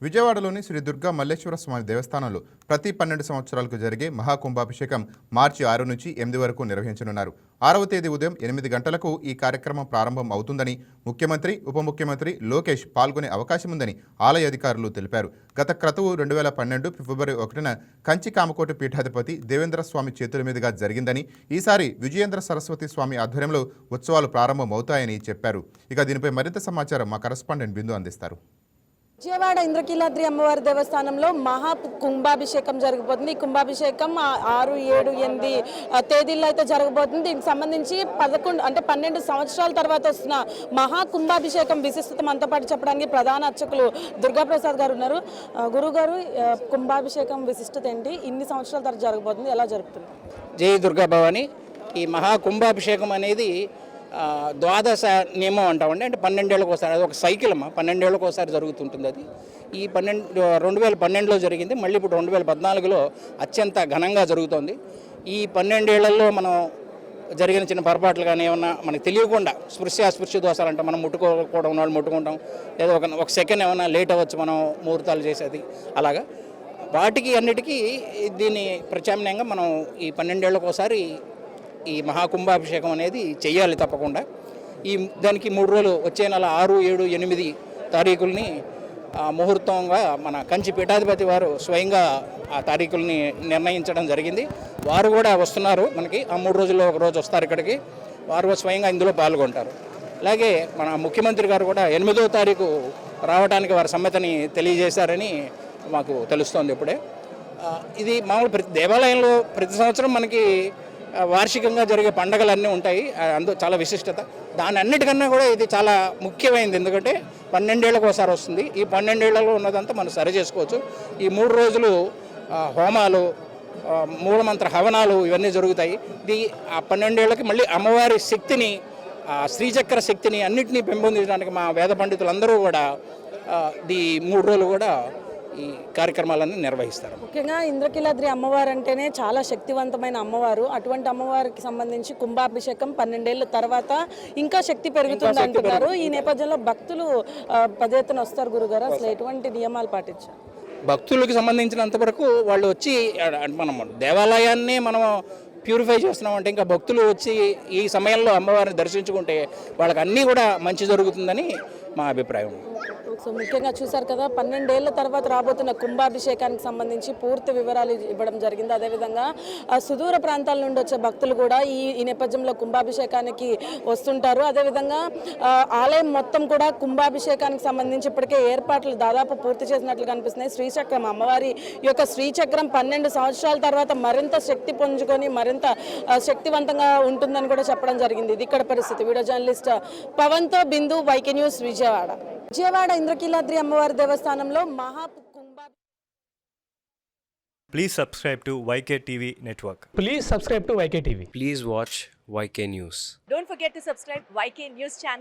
విజయవాడలోని శ్రీ దుర్గా మల్లేశ్వర స్వామి దేవస్థానంలో ప్రతి 12 సంవత్సరాలకు జరిగే మహాకుంభాభిషేకం మార్చి 6 నుంచి 8 వరకు నిర్వహించనున్నారు. 6వ తేదీ ఉదయం 8 గంటలకు ఈ కార్యక్రమం ప్రారంభం అవుతుందని ముఖ్యమంత్రి, ఉప ముఖ్యమంత్రి లోకేష్ పాల్గొనే అవకాశం ఉందని ఆలయ అధికారులు తెలిపారు. గత క్రతువు 2012 ఫిబ్రవరి 1న కంచి కామకోటి పీఠాధిపతి దేవేంద్ర స్వామి చేతుల మీదుగా జరిగిందని, ఈసారి విజయేంద్ర సరస్వతి స్వామి ఆధ్వర్యంలో ఉత్సవాలు ప్రారంభమవుతాయని చెప్పారు. ఇక దీనిపై మరింత సమాచారం మా కరెస్పాండెంట్ బిందు అందిస్తారు. విజయవాడ ఇంద్రకీలాద్రి అమ్మవారి దేవస్థానంలో మహా కుంభాభిషేకం జరగబోతుంది. ఈ కుంభాభిషేకం 6, 7, 8 తేదీల్లో అయితే జరగబోతుంది. దీనికి సంబంధించి 12 సంవత్సరాల తర్వాత వస్తున్న మహా కుంభాభిషేకం విశిష్టత మనతో పాటు చెప్పడానికి ప్రధాన అర్చకులు దుర్గాప్రసాద్ గారు ఉన్నారు. గురువు గారు, కుంభాభిషేకం విశిష్టత ఏంటి? ఇన్ని సంవత్సరాల తర్వాత జరగబోతుంది, ఎలా జరుగుతుంది? జై దుర్గా భవాని. ఈ మహా కుంభాభిషేకం అనేది ద్వాదశ నియమం అంటామండి. అంటే 12 ఏళ్ళకి ఒకసారి, అది ఒక సైకిల్ 12 ఏళ్ళకి ఒకసారి జరుగుతుంటుంది. అది ఈ 2012లో జరిగింది. మళ్ళీ ఇప్పుడు 2014లో అత్యంత ఘనంగా జరుగుతోంది. ఈ 12 ఏళ్లలో మనం జరిగిన చిన్న పొరపాట్లు కానీ ఏమన్నా మనకు తెలియకుండా అస్పృశ్య దోషాలు అంటే మనం ముట్టుకోవడం, వాళ్ళు ముట్టుకుంటాం, లేదా ఒక సెకండ్ ఏమైనా లేట్ అవ్వచ్చు మనం ముహూర్తాలు చేసేది. అలాగా వాటికి అన్నిటికీ దీన్ని ప్రత్యామ్నాయంగా మనం ఈ 12 ఏళ్ళకి ఒకసారి ఈ మహాకుంభాభిషేకం అనేది చెయ్యాలి తప్పకుండా. దానికి 3 రోజులు, వచ్చే నెల 6, 7, 8 తారీఖుల్ని ముహూర్తంగా మన కంచి పీఠాధిపతి వారు స్వయంగా ఆ తారీఖుల్ని నిర్ణయించడం జరిగింది. వారు కూడా వస్తున్నారు మనకి. ఆ 3 రోజుల్లో ఒక రోజు వస్తారు ఇక్కడికి. వారు స్వయంగా ఇందులో పాల్గొంటారు. అలాగే మన ముఖ్యమంత్రి గారు కూడా 8వ తారీఖు రావడానికి వారి సమ్మతిని తెలియజేశారని మాకు తెలుస్తోంది ఇప్పుడే. ఇది మామూలు ప్రతి దేవాలయంలో ప్రతి సంవత్సరం మనకి వార్షికంగా జరిగే పండుగలన్నీ ఉంటాయి. అందులో చాలా విశిష్టత. దాని అన్నిటికన్నా కూడా ఇది చాలా ముఖ్యమైనది. ఎందుకంటే 12 ఏళ్ళకు ఒకసారి వస్తుంది. ఈ 12 ఏళ్లలో ఉన్నదంతా మనం సరి చేసుకోవచ్చు. ఈ 3 రోజులు హోమాలు, మూలమంత్ర హవనాలు ఇవన్నీ జరుగుతాయి. ఇది ఆ 12 ఏళ్ళకి మళ్ళీ అమ్మవారి శక్తిని, శ్రీచక్ర శక్తిని అన్నింటినీ పెంపొందించడానికి మా వేద పండితులందరూ కూడా ఈ 3 రోజులు కూడా ఈ కార్యక్రమాలన్నీ నిర్వహిస్తారు. ముఖ్యంగా ఇంద్రకీలాద్రి అమ్మవారు అంటేనే చాలా శక్తివంతమైన అమ్మవారు. అటువంటి అమ్మవారికి సంబంధించి కుంభాభిషేకం 12 ఏళ్ళ తర్వాత ఇంకా శక్తి పెరుగుతుంది అంటున్నారు. ఈ నేపథ్యంలో భక్తులు పెద్ద ఎత్తున వస్తారు. గురుగారు, అసలు ఎటువంటి నియమాలు పాటించారు? భక్తులకు సంబంధించినంత వరకు వాళ్ళు వచ్చి మనం దేవాలయాన్ని మనం ప్యూరిఫై చేస్తున్నామంటే ఇంకా భక్తులు వచ్చి ఈ సమయంలో అమ్మవారిని దర్శించుకుంటే వాళ్ళకి అన్నీ కూడా మంచి జరుగుతుందని మా అభిప్రాయం. సో ముఖ్యంగా చూసారు కదా, 12 ఏళ్ల తర్వాత రాబోతున్న కుంభాభిషేకానికి సంబంధించి పూర్తి వివరాలు ఇవ్వడం జరిగింది. అదేవిధంగా సుదూర ప్రాంతాల నుండి వచ్చే భక్తులు కూడా ఈ నేపథ్యంలో కుంభాభిషేకానికి వస్తుంటారు. అదేవిధంగా ఆలయం మొత్తం కూడా కుంభాభిషేకానికి సంబంధించి ఇప్పటికే ఏర్పాట్లు దాదాపు పూర్తి చేసినట్లు కనిపిస్తున్నాయి. శ్రీచక్రం, అమ్మవారి యొక్క శ్రీచక్రం 12 సంవత్సరాల తర్వాత మరింత శక్తి పుంజుకొని మరింత శక్తివంతంగా ఉంటుందని కూడా చెప్పడం జరిగింది. ఇది ఇక్కడ పరిస్థితి. వీడియో జర్నలిస్ట్ పవన్తో బిందు, వైకే న్యూస్, విజయవాడ. విజయవాడ ఇంద్రకీలాద్రి అమ్మవారి దేవస్థానంలో Maha Kumbh. Please subscribe to YK TV Network. Please subscribe to YK TV. Please watch YK News. Don't forget to subscribe YK News channel.